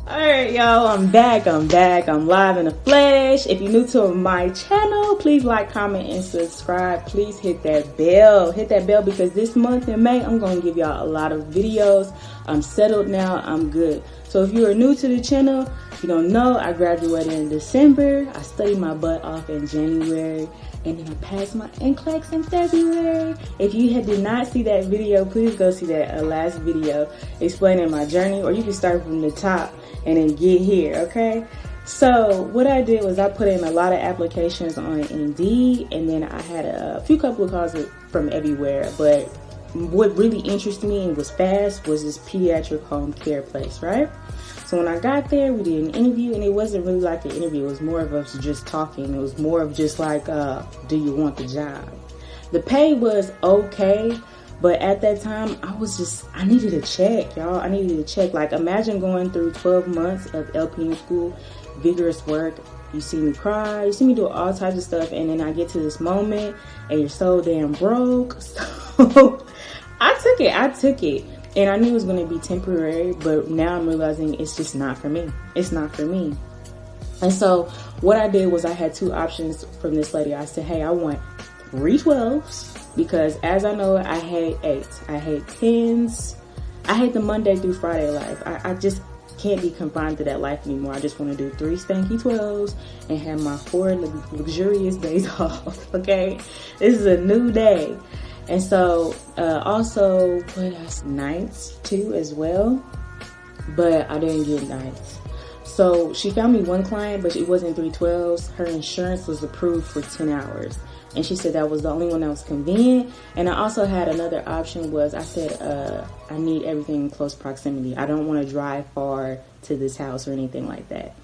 Alright, y'all, I'm back. I'm live in the flesh. If you're new to my channel, please like, comment, and subscribe. Please hit that bell. Hit that bell because this month in May, I'm going to give y'all a lot of videos. I'm settled now. I'm good. So if you are new to the channel, you don't know, I graduated in December. I studied my butt off in January. And then I passed my NCLEX in February. If you did not see that video, please go see that last video explaining my journey. Or you can start from the top and then get here, okay? So what I did was I put in a lot of applications on Indeed. And then I had a couple of calls from everywhere. But what really interested me and was fast was this pediatric home care place, right? So when I got there, we did an interview, and it wasn't really like an interview. It was more of us just talking. It was more of just like, do you want the job? The pay was okay, but at that time, I needed a check, y'all. I needed a check. Like, imagine going through 12 months of LPN school, vigorous work. You see me cry, you see me do all types of stuff, and then I get to this moment, and you're so damn broke. So I took it. And I knew it was going to be temporary, but now I'm realizing it's just not for me. It's not for me. And so what I did was I had two options from this lady. I said, hey, I want 3 12s because as I know, I hate 8s. I hate 10s. I hate the Monday through Friday life. I just can't be confined to that life anymore. I just want to do 3 stanky 12s and have my 4 luxurious days off, okay? This is a new day. And so, also, nights too as well, but I didn't get nights. So she found me one client, but it wasn't 3 12s. Her insurance was approved for 10 hours. And she said that was the only one that was convenient. And I also had another option was I said, I need everything in close proximity. I don't want to drive far to this house or anything like that.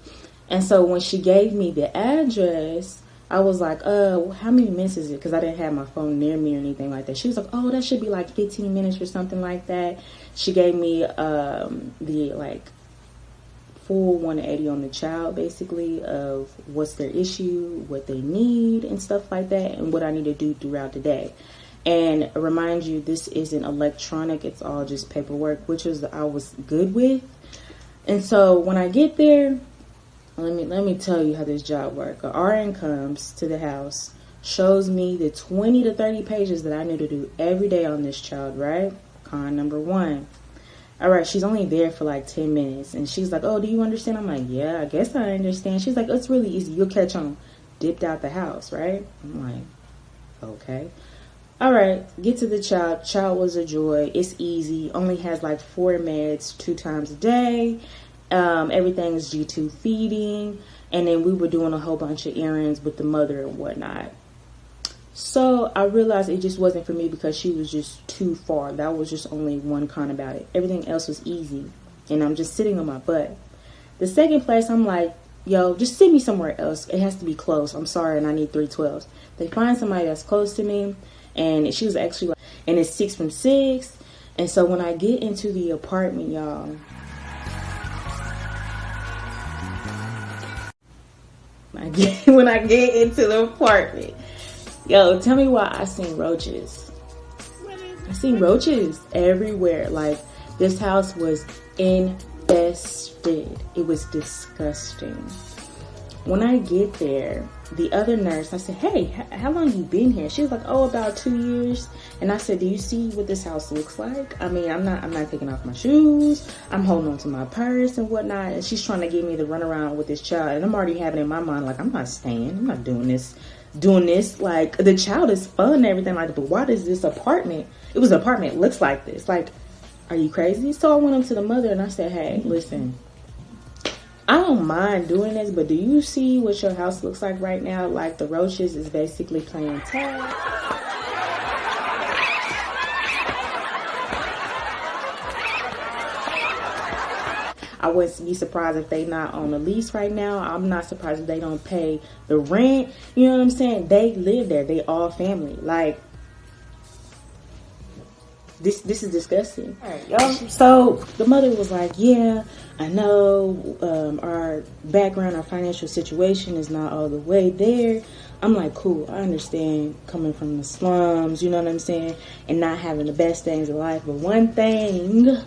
And so when she gave me the address, I was like, how many minutes is it? Because I didn't have my phone near me or anything like that. She was like, oh, that should be like 15 minutes or something like that. She gave me the full 180 on the child, basically, of what's their issue, what they need, and stuff like that, and what I need to do throughout the day. And remind you, this isn't electronic. It's all just paperwork, which I was good with. And so when I get there, let me tell you how this job works. A RN comes to the house, shows me the 20 to 30 pages that I need to do every day on this child, right? Con number 1. All right, she's only there for like 10 minutes. And she's like, oh, do you understand? I'm like, yeah, I guess I understand. She's like, it's really easy. You'll catch on. Dipped out the house, right? I'm like, okay. All right, get to the child. Child was a joy. It's easy. Only has like 4 meds 2 times a day. Everything is G2 feeding, and then we were doing a whole bunch of errands with the mother and whatnot. So I realized it just wasn't for me because she was just too far. That was just only one con about it. Everything else was easy, and I'm just sitting on my butt. The second place, I'm like, yo, just send me somewhere else. It has to be close. I'm sorry, and I need 3 12s. They find somebody that's close to me, and she was actually like, and it's 6 from 6. And so when I get into the apartment, y'all, when I get into the apartment, yo, tell me why I seen roaches. I seen roaches everywhere. Like, this house was infested. It was disgusting. When I get there, the other nurse, I said, hey, how long you been here? She was like, oh, about 2 years. And I said, do you see what this house looks like? I mean, I'm not taking off my shoes. I'm holding on to my purse and whatnot. And she's trying to give me the runaround with this child. And I'm already having in my mind, like, I'm not staying. I'm not doing this. Like, the child is fun and everything like that. But why does this apartment, it was an apartment, looks like this? Like, are you crazy? So I went up to the mother and I said, hey, listen, I don't mind doing this, but do you see what your house looks like right now? Like, the roaches is basically playing tag. I wouldn't be surprised if they not on a lease right now. I'm not surprised if they don't pay the rent. You know what I'm saying? They live there. They all family. Like, this is disgusting. All right, y'all. So the mother was like, yeah, I know our background, our financial situation is not all the way there. I'm like, cool, I understand coming from the slums, you know what I'm saying, and not having the best things in life. But one thing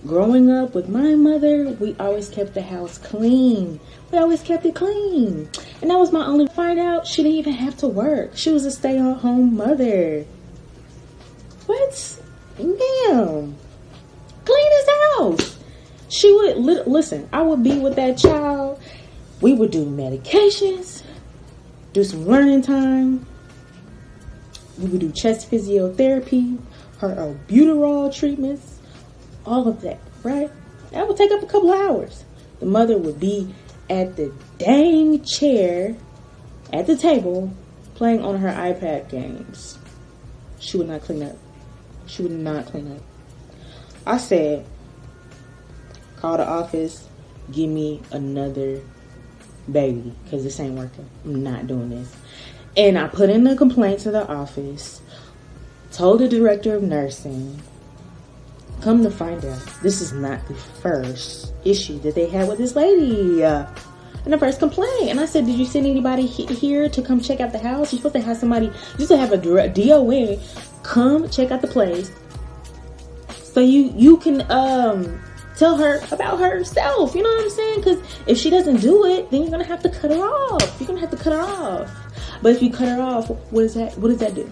growing up with my mother, we always kept the house clean. We always kept it clean. And that was my only find out. She didn't even have to work. She was a stay-at-home mother. What? Damn. Clean as house. She would, listen, I would be with that child. We would do medications, do some learning time. We would do chest physiotherapy, her albuterol treatments, all of that, right? That would take up a couple of hours. The mother would be at the dang chair at the table playing on her iPad games. She would not clean up. She would not clean up. I said, call the office, give me another baby, because this ain't working. I'm not doing this. And I put in a complaint to the office, told the director of nursing. Come to find out, this is not the first issue that they had with this lady. And the first complaint. And I said, did you send anybody here to come check out the house? You're supposed to have somebody, you should have a DON come check out the place. So you can tell her about herself. You know what I'm saying? Because if she doesn't do it, then you're going to have to cut her off. You're going to have to cut her off. But if you cut her off, what does that do?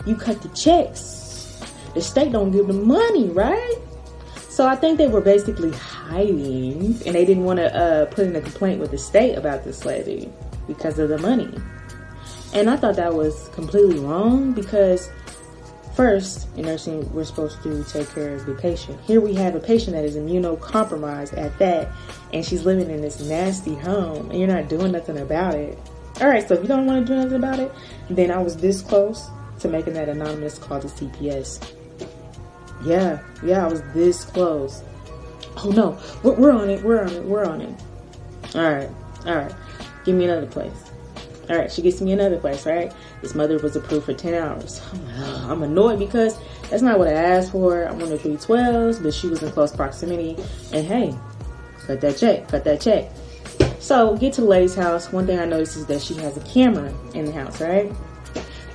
You cut the checks. The state don't give them money, right? So I think they were basically hiding, and they didn't want to put in a complaint with the state about this lady because of the money. And I thought that was completely wrong, because first, in nursing, we're supposed to take care of the patient. Here we have a patient that is immunocompromised at that, and she's living in this nasty home, and you're not doing nothing about it. All right, so if you don't want to do nothing about it, then I was this close to making that anonymous call to CPS. Yeah, I was this close. Oh no, we're on it. All right. Give me another place. All right, she gets me another place, right? This mother was approved for 10 hours. I'm annoyed because that's not what I asked for. I wanted 312s, but she was in close proximity. And hey, cut that check. So get to the lady's house. One thing I noticed is that she has a camera in the house, right?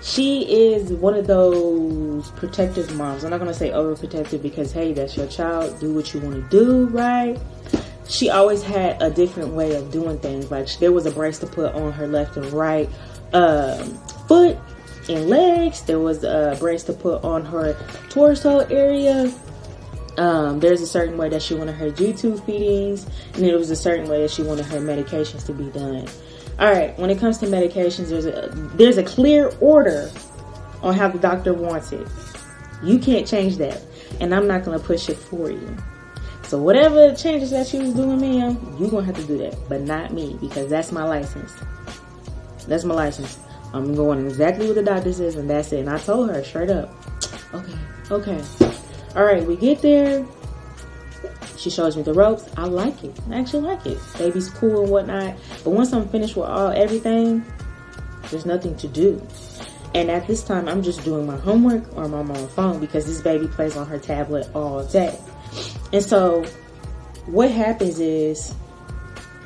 She is one of those protective moms. I'm not going to say overprotective, because, hey, that's your child. Do what you want to do, right? She always had a different way of doing things. Like, there was a brace to put on her left and right foot and legs. There was a brace to put on her torso area. There's a certain way that she wanted her G-tube feedings. And there was a certain way that she wanted her medications to be done. All right, when it comes to medications, there's a clear order on how the doctor wants it. You can't change that, and I'm not going to push it for you. So whatever changes that you was doing, ma'am, you're going to have to do that, but not me, because that's my license. That's my license. I'm going exactly what the doctor says, and that's it. And I told her straight up, okay. All right, we get there. She shows me the ropes. I like it. I actually like it. Baby's cool and whatnot. But once I'm finished with everything, there's nothing to do. And at this time, I'm just doing my homework or I'm on my phone, because this baby plays on her tablet all day. And so what happens is,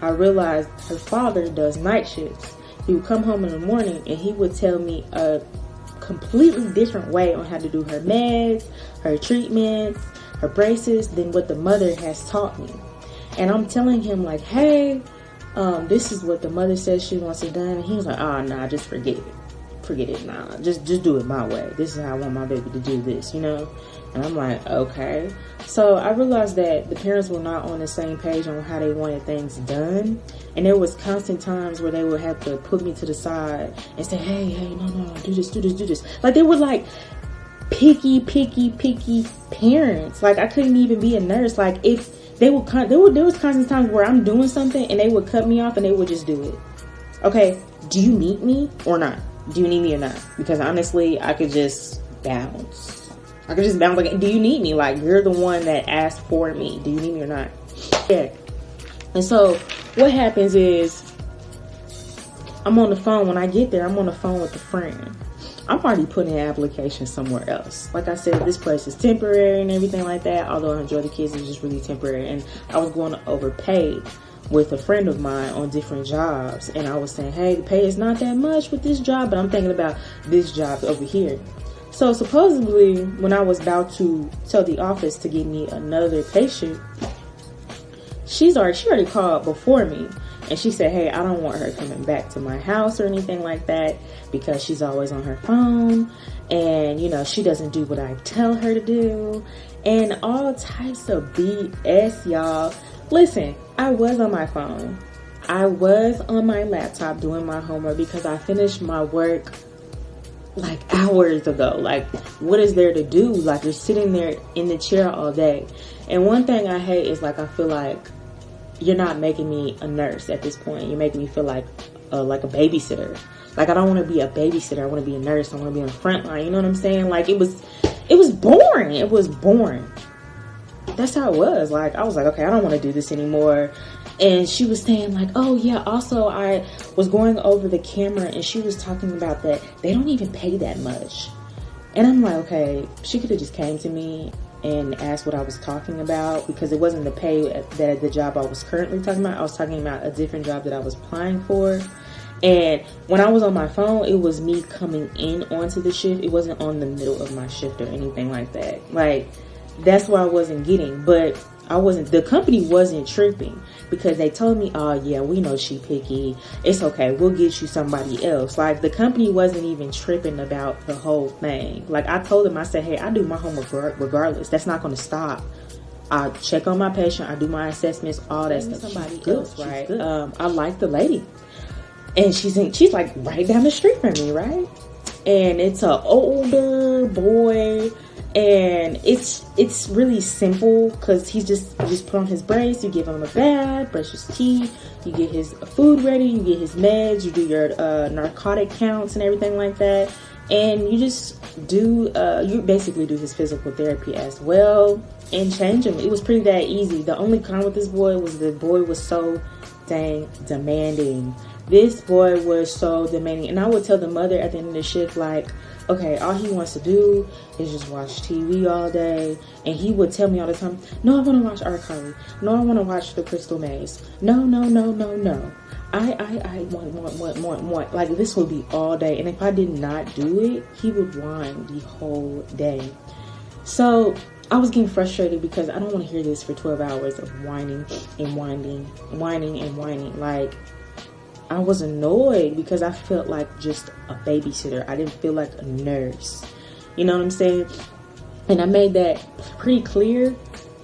I realized her father does night shifts. He would come home in the morning and he would tell me a completely different way on how to do her meds, her treatments, her braces, than what the mother has taught me. And I'm telling him, like, hey, this is what the mother says she wants it done. And he was like, nah, just forget it. Nah, just do it my way. This is how I want my baby to do this, you know? And I'm like, okay. So I realized that the parents were not on the same page on how they wanted things done. And there was constant times where they would have to put me to the side and say, hey, no, do this. Like, they were like picky parents. Like, I couldn't even be a nurse. Like, if there was constant times where I'm doing something and they would cut me off and they would just do it. Okay, do you need me or not? Do you need me or not? Because honestly, I could just bounce. Like, do you need me? Like, you're the one that asked for me. Do you need me or not? Yeah. And so what happens is, I'm on the phone. When I get there, I'm on the phone with a friend. I'm already putting an application somewhere else. Like I said, this place is temporary and everything like that. Although I enjoy the kids, it's just really temporary. And I was going to overpay with a friend of mine on different jobs. And I was saying, hey, the pay is not that much with this job, but I'm thinking about this job over here. So supposedly, when I was about to tell the office to give me another patient, she already called before me, and she said, hey, I don't want her coming back to my house or anything like that, because she's always on her phone, and you know, she doesn't do what I tell her to do, and all types of BS, y'all. Listen, I was on my phone. I was on my laptop doing my homework because I finished my work like hours ago. Like, what is there to do? Like, you're sitting there in the chair all day. And one thing I hate is, like, I feel like you're not making me a nurse at this point. You're making me feel like a babysitter. Like, I don't want to be a babysitter. I want to be a nurse. I want to be on the front line. You know what I'm saying? Like, it was boring. It was boring. That's how it was. Like, I was like, okay, I don't want to do this anymore. And she was saying, like, oh yeah, also I was going over the camera, and she was talking about that they don't even pay that much. And I'm like, okay, she could have just came to me and asked what I was talking about, because it wasn't the pay that the job I was currently talking about. I was talking about a different job that I was applying for. And when I was on my phone, it was me coming in onto the shift. It wasn't on the middle of my shift or anything like that. Like, that's what I wasn't getting. But the company wasn't tripping, because they told me, oh yeah, we know she picky. It's okay. We'll get you somebody else. Like, the company wasn't even tripping about the whole thing. Like, I told them, I said, hey, I do my homework regardless. That's not going to stop. I check on my patient. I do my assessments, all that stuff. Somebody else, right? I like the lady. And she's like right down the street from me, right? And it's an older boy. And it's really simple, because he's just put on his brace, you give him a bath, brush his teeth, you get his food ready, you get his meds, you do your narcotic counts and everything like that, and you just do you basically do his physical therapy as well and change him. It was pretty that easy. The only con with this boy was the boy was so dang demanding. This boy was so demanding, and I would tell the mother at the end of the shift, like, okay, all he wants to do is just watch TV all day. And he would tell me all the time, no, I want to watch R. No, I want to watch The Crystal Maze. No. I want. Like, this would be all day. And if I did not do it, he would whine the whole day. So I was getting frustrated, because I don't want to hear this for 12 hours of whining and whining. Like, I was annoyed, because I felt like just a babysitter. I didn't feel like a nurse. You know what I'm saying? And I made that pretty clear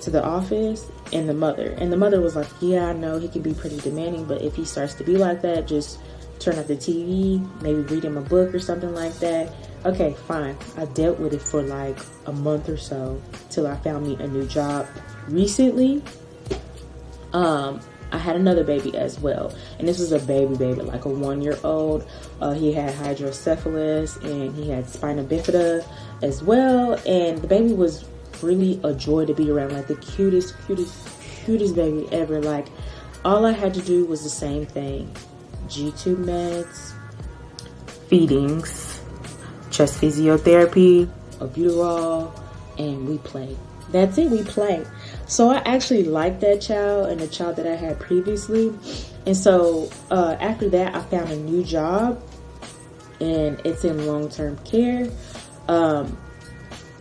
to the office and the mother. And the mother was like, yeah, I know he can be pretty demanding, but if he starts to be like that, just turn off the TV, maybe read him a book or something like that. Okay, fine. I dealt with it for like a month or so, till I found me a new job. Recently, I had another baby as well, and this was a baby, like a 1-year-old. He had hydrocephalus, and he had spina bifida as well, and the baby was really a joy to be around, like the cutest baby ever. Like, all I had to do was the same thing: G-tube meds, feedings, chest physiotherapy, albuterol, and we played. That's it, we played. So I actually liked that child and the child that I had previously. And so after that, I found a new job, and it's in long-term care. I'm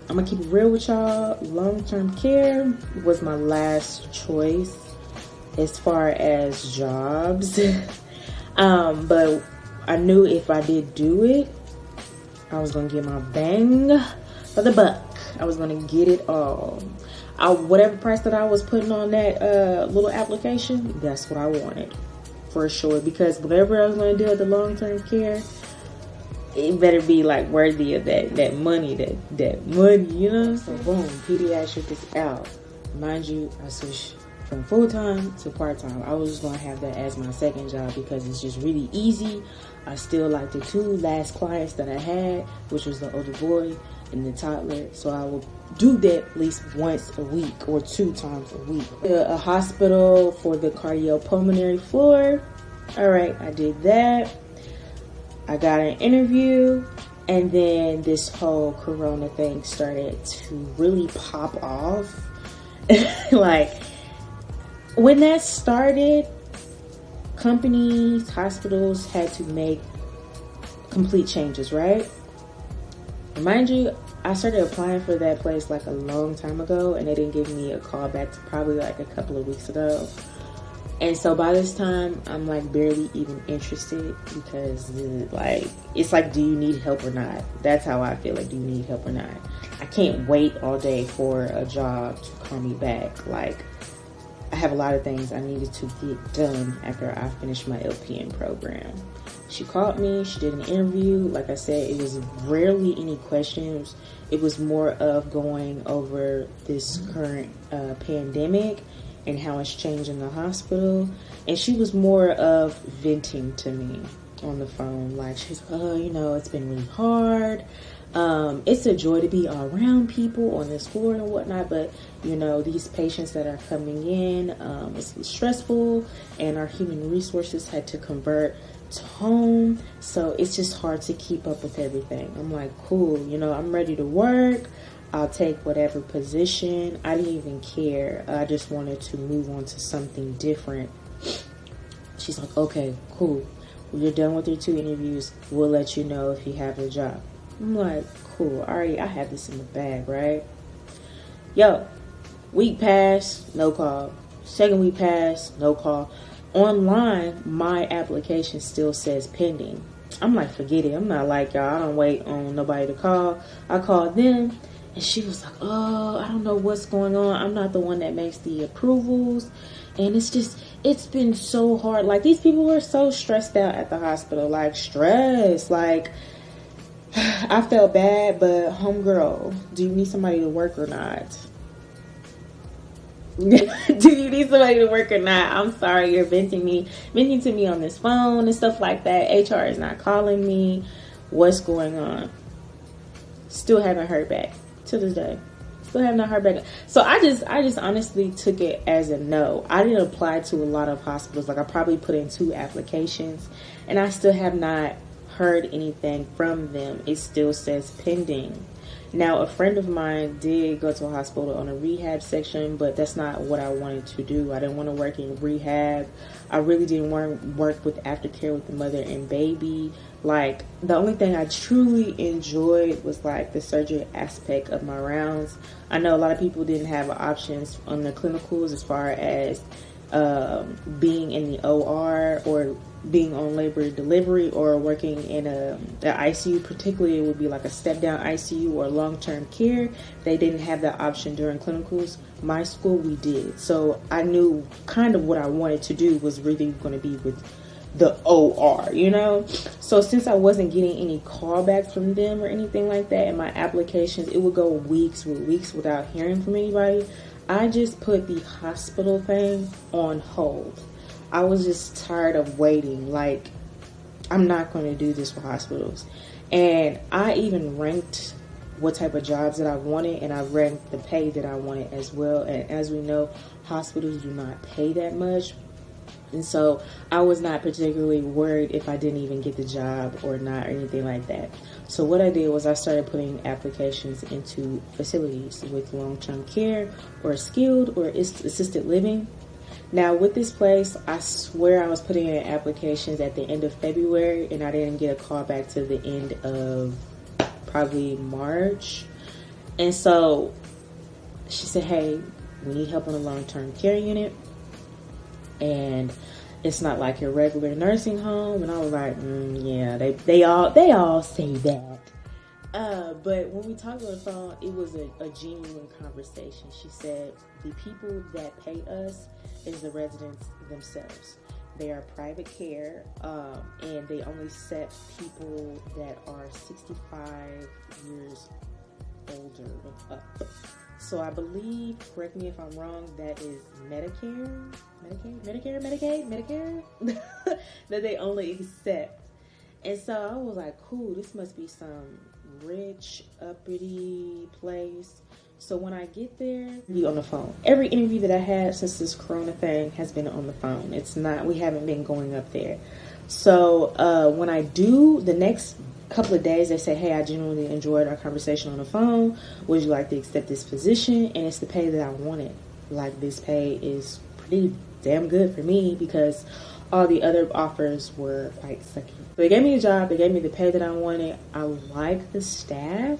gonna keep it real with y'all. Long-term care was my last choice as far as jobs. But I knew if I did do it, I was gonna get my bang for the buck. I was gonna get it all. Whatever price that I was putting on that little application, that's what I wanted for sure. Because whatever I was going to do at the long-term care, it better be like worthy of that money, that money, you know. So boom, pediatric is out. Mind you, I switched from full-time to part-time. I was just going to have that as my second job, because it's just really easy. I still like the 2 last clients that I had, which was the older boy and the toddler. So I will do that at least once a week or 2 times a week. A hospital for the cardiopulmonary floor. All right, I did that. I got an interview, and then this whole corona thing started to really pop off. Like, when that started, companies, hospitals had to make complete changes, right? Mind you, I started applying for that place like a long time ago, and they didn't give me a call back to probably like a couple of weeks ago. And so by this time, I'm like barely even interested, because like, it's like, do you need help or not? That's how I feel. Like, do you need help or not? I can't wait all day for a job to call me back. Like, I have a lot of things I needed to get done after I finished my LPN program. She called me, she did an interview. Like I said, it was rarely any questions. It was more of going over this current pandemic and how it's changing the hospital. And she was more of venting to me on the phone. Like, she's, oh, you know, it's been really hard. It's a joy to be around people on this floor and whatnot, but you know, these patients that are coming in, it's stressful, and our human resources had to convert to home, so it's just hard to keep up with everything. I'm like, cool, you know, I'm ready to work. I'll take whatever position. I didn't even care. I just wanted to move on to something different. She's like, okay, cool. When you're done with your 2 interviews, we'll let you know if you have a job. I'm like, cool. Alright, I have this in the bag, right? Yo, week passed, no call. Second week passed, no call. Online, my application still says pending. I'm like, forget it. I'm not like y'all. I don't wait on nobody to call. I called them, and she was like, oh, I don't know what's going on. I'm not the one that makes the approvals. And it's been so hard. Like, these people were so stressed out at the hospital. Like, stressed. Like, I felt bad, but homegirl, do you need somebody to work or not? Do you need somebody to work or not? I'm sorry, you're venting to me on this phone and stuff like that. HR is not calling me. What's going on? Still haven't heard back to this day. Still have not heard back. So I just honestly took it as a no. I didn't apply to a lot of hospitals. Like, I probably put in 2 applications, and I still have not heard anything from them. It still says pending. Now, a friend of mine did go to a hospital on a rehab section, but that's not what I wanted to do. I didn't want to work in rehab. I really didn't want to work with aftercare with the mother and baby. Like, the only thing I truly enjoyed was like the surgery aspect of my rounds. I know a lot of people didn't have options on the clinicals as far as being in the OR or being on labor and delivery or working in the ICU. Particularly, it would be like a step down ICU or long-term care. They didn't have that option during clinicals. My school, we did. So I knew kind of what I wanted to do was really going to be with the OR, you know. So since I wasn't getting any callbacks from them or anything like that in my applications, it would go weeks without hearing from anybody. I just put the hospital thing on hold. I was just tired of waiting. Like, I'm not going to do this for hospitals. And I even ranked what type of jobs that I wanted, and I ranked the pay that I wanted as well. And as we know, hospitals do not pay that much. And so I was not particularly worried if I didn't even get the job or not or anything like that. So what I did was I started putting applications into facilities with long-term care or skilled or assisted living. Now, with this place, I swear I was putting in applications at the end of February, and I didn't get a call back to the end of probably March. And so she said, hey, we need help on a long-term care unit, and it's not like your regular nursing home. And I was like, yeah, they all say that. But when we talked on the phone, it was a genuine conversation. She said the people that pay us is the residents themselves. They are private care, and they only accept people that are 65 years older and up. So I believe, correct me if I'm wrong, that is Medicare that they only accept. And so I was like, cool, this must be some rich, uppity place. So when I get there, be on the phone. Every interview that I had since this corona thing has been on the phone. We haven't been going up there. So when I do, the next couple of days, they say, hey, I genuinely enjoyed our conversation on the phone. Would you like to accept this position? And it's the pay that I wanted. Like, this pay is pretty damn good for me because all the other offers were quite sucky. they gave me a job. They gave me the pay that I wanted. I like the staff.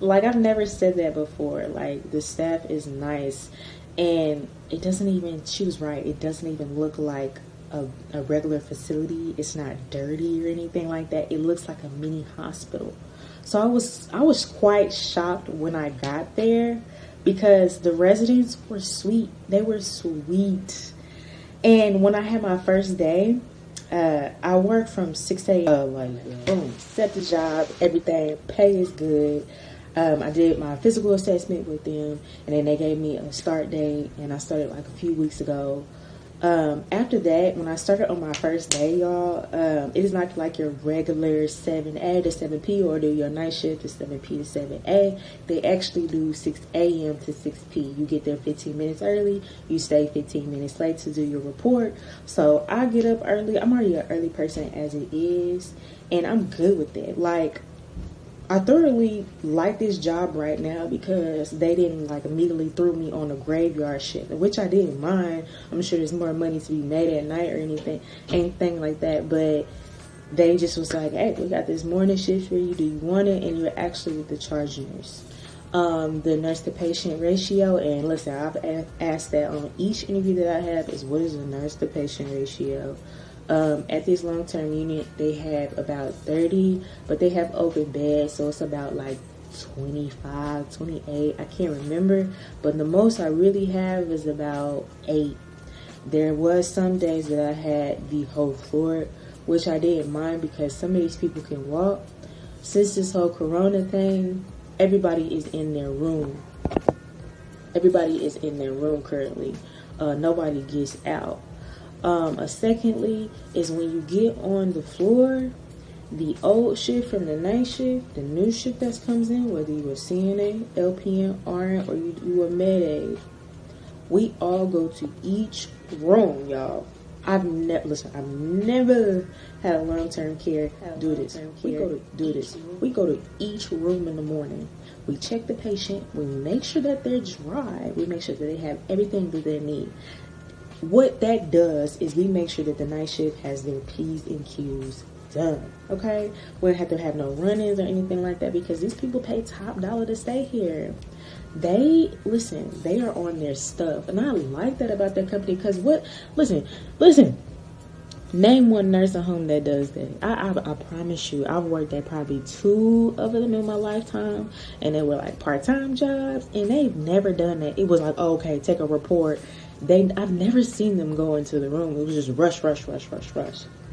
Like, I've never said that before. Like, the staff is nice. And it doesn't even, she was right, it doesn't even look like a regular facility. It's not dirty or anything like that. It looks like a mini hospital. So I was quite shocked when I got there, because the residents were sweet. They were sweet. And when I had my first day, I worked from 6 a.m. Like, boom, set the job, everything, pay is good. I did my physical assessment with them, and then they gave me a start date, and I started like a few weeks ago. After that, when I started on my first day, y'all, it is not like your regular 7A to 7P, or do your night shift to 7P to 7A. They actually do 6 a.m. to 6P. You get there 15 minutes early, you stay 15 minutes late to do your report. So I get up early. I'm already an early person as it is, and I'm good with that. Like, I thoroughly like this job right now because they didn't like immediately throw me on a graveyard shift, which I didn't mind. I'm sure there's more money to be made at night or anything like that. But they just was like, hey, we got this morning shift for you. Do you want it? And you're actually the charge nurse. The nurse to patient ratio, and listen, I've asked that on each interview that I have, is what is the nurse to patient ratio? At this long-term unit, they have about 30, but they have open beds, so it's about like 25, 28, I can't remember, but the most I really have is about 8. There was some days that I had the whole floor, which I didn't mind because some of these people can walk. Since this whole corona thing, everybody is in their room. Everybody is in their room currently. Nobody gets out. Secondly is when you get on the floor, the old shift from the night shift, the new shift that comes in, whether you a CNA, LPN, RN, or you a med aid, we all go to each room, y'all. I've never had a long-term care do this. We go to each room in the morning. We check the patient. We make sure that they're dry. We make sure that they have everything that they need. What that does is we make sure that the night shift has their P's and Q's done, okay? We don't have to have no run-ins or anything like that because these people pay top dollar to stay here. They are on their stuff. And I like that about their company because listen, name one nursing home that does that. I promise you, I've worked at probably 2 of them in my lifetime, and they were like part-time jobs, and they've never done that. It was like, oh, okay, take a report. I've never seen them go into the room. It was just rush.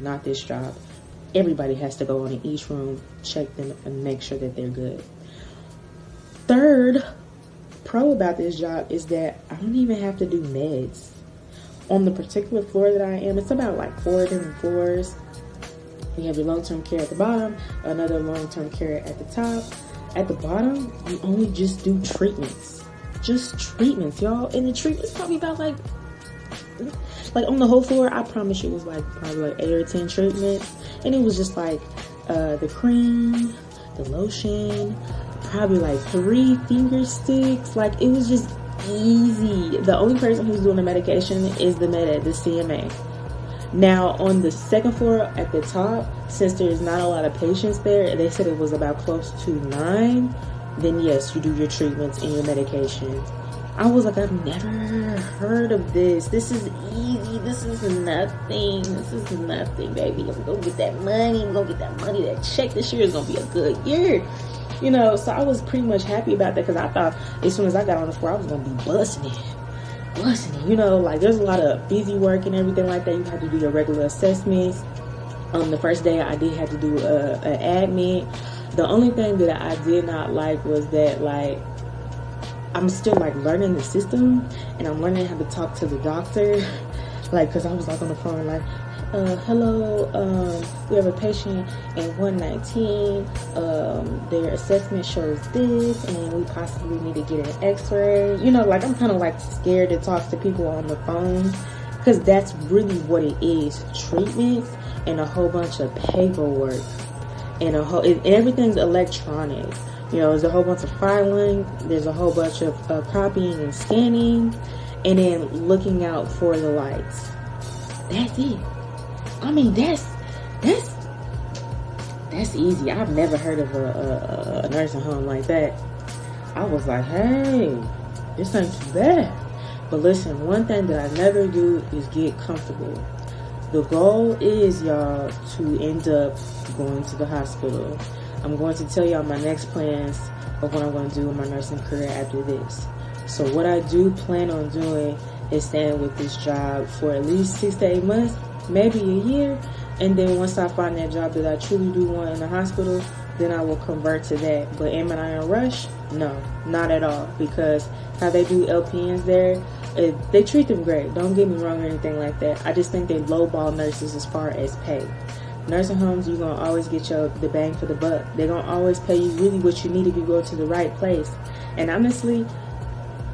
Not this job. Everybody has to go in each room, check them, and make sure that they're good. Third pro about this job is that I don't even have to do meds. On the particular floor that I am, it's about like 4 different floors. You have your long-term care at the bottom, another long-term care at the top. At the bottom, you only just do treatments. Just treatments, y'all. And the treatments probably about like on the whole floor, I promise you it was like probably like 8 or 10 treatments. And it was just like the cream, the lotion, probably like 3 finger sticks. Like, it was just easy. The only person who's doing the medication is the CMA. Now on the second floor at the top, since there's not a lot of patients there, they said it was about close to 9. Then yes, you do your treatments and your medication. I was like, I've never heard of this. This is easy. This is nothing, baby. I'm gonna get that money. That check this year is gonna be a good year. You know, so I was pretty much happy about that because I thought as soon as I got on the floor, I was gonna be busting it. You know, like there's a lot of busy work and everything like that. You have to do your regular assessments. The first day I did have to do an admit. The only thing that I did not like was that, like, I'm still, like, learning the system, and I'm learning how to talk to the doctor, like, because I was, like, on the phone, like, hello, we have a patient in 119, their assessment shows this, and we possibly need to get an x-ray. You know, like, I'm kind of, like, scared to talk to people on the phone, because that's really what it is, treatments and a whole bunch of paperwork. And everything's electronic. You know, there's a whole bunch of filing, there's a whole bunch of copying and scanning, and then looking out for the lights. That's it. I mean, that's easy. I've never heard of a nursing home like that. I was like, hey, this ain't too bad. But listen, one thing that I never do is get comfortable. The goal is, y'all, to end up going to the hospital. I'm going to tell y'all my next plans of what I'm going to do in my nursing career after this. So what I do plan on doing is staying with this job for at least 6 to 8 months, maybe a year. And then once I find that job that I truly do want in the hospital, then I will convert to that. But am I in a rush? No, not at all. Because how they do LPNs there, they treat them great. Don't get me wrong or anything like that. I just think they lowball nurses as far as pay. Nursing homes, you're going to always get the bang for the buck. They're going to always pay you really what you need if you go to the right place. And honestly,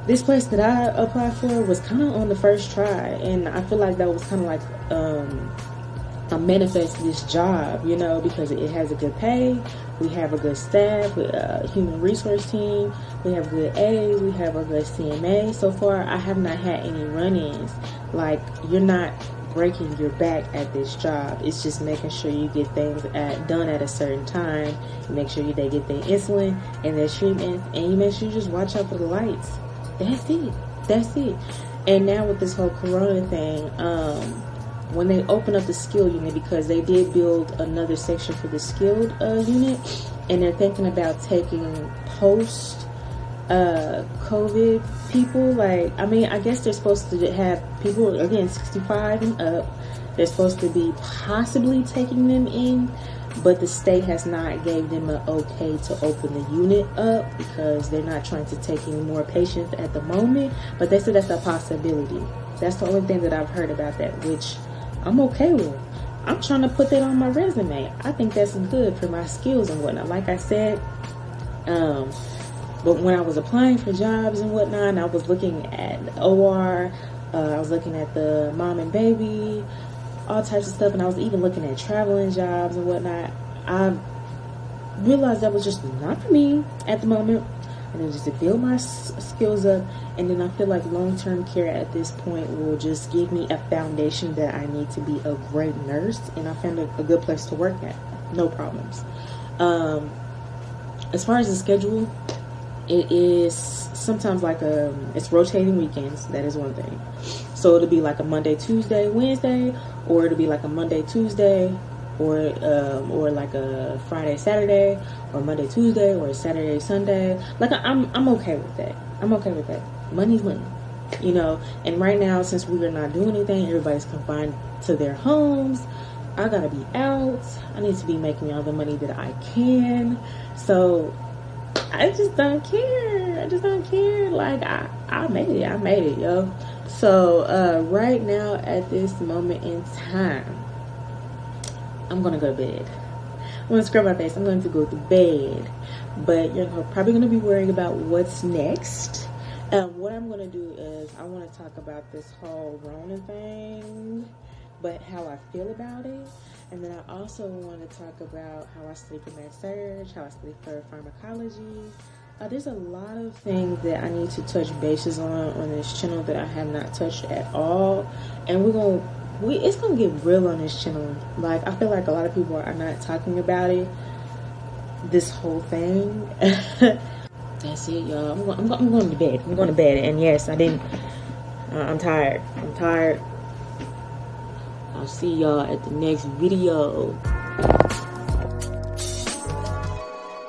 this place that I applied for was kind of on the first try. And I feel like that was kind of like a manifest this job, you know, because it has a good pay. We have a good staff, a human resource team. We have good aides. We have a good CMA. So far, I have not had any run-ins. Like, you're not breaking your back at this job. It's just making sure you get things done at a certain time. You make sure they get their insulin and their treatments, and you make sure you just watch out for the lights. That's it. That's it. And now with this whole corona thing, when they open up the skilled unit, because they did build another section for the skilled unit, and they're thinking about taking post COVID people. Like, I mean, I guess they're supposed to have people, again, 65 and up. They're supposed to be possibly taking them in, but the state has not gave them an okay to open the unit up because they're not trying to take any more patients at the moment. But they said that's a possibility. That's the only thing that I've heard about that, which I'm okay with. I'm trying to put that on my resume. I think that's good for my skills and whatnot. Like I said, but when I was applying for jobs and whatnot, I was looking at OR, I was looking at the mom and baby, all types of stuff, and I was even looking at traveling jobs and whatnot. I realized that was just not for me at the moment. And then just to build my skills up, and then I feel like long-term care at this point will just give me a foundation that I need to be a great nurse, and I found a good place to work at. No problems. As far as the schedule, it is sometimes like it's rotating weekends. That is one thing. So it'll be like a Monday, Tuesday, Wednesday, or it'll be like a Monday, Tuesday, or like a Friday, Saturday, or Monday, Tuesday, or Saturday, Sunday. Like, I'm okay with that. I'm okay with that. Money's money, you know. And right now, since we are not doing anything, everybody's confined to their homes. I gotta be out. I need to be making all the money that I can. So I just don't care. I just don't care. Like, I made it. I made it, yo. So right now, at this moment in time, I'm gonna go to bed. I'm gonna scrub my face. I'm going to go to bed. But you're probably gonna be worrying about what's next. What I'm gonna do is I want to talk about this whole Rona thing, but how I feel about it. And then I also want to talk about how I sleep in med surg, how I sleep for pharmacology. There's a lot of things that I need to touch bases on this channel that I have not touched at all. And it's gonna get real on this channel. Like, I feel like a lot of people are not talking about it. This whole thing. That's it, y'all. I'm going to bed. I'm going to bed. And yes, I'm tired. I'm tired. I'll see y'all at the next video.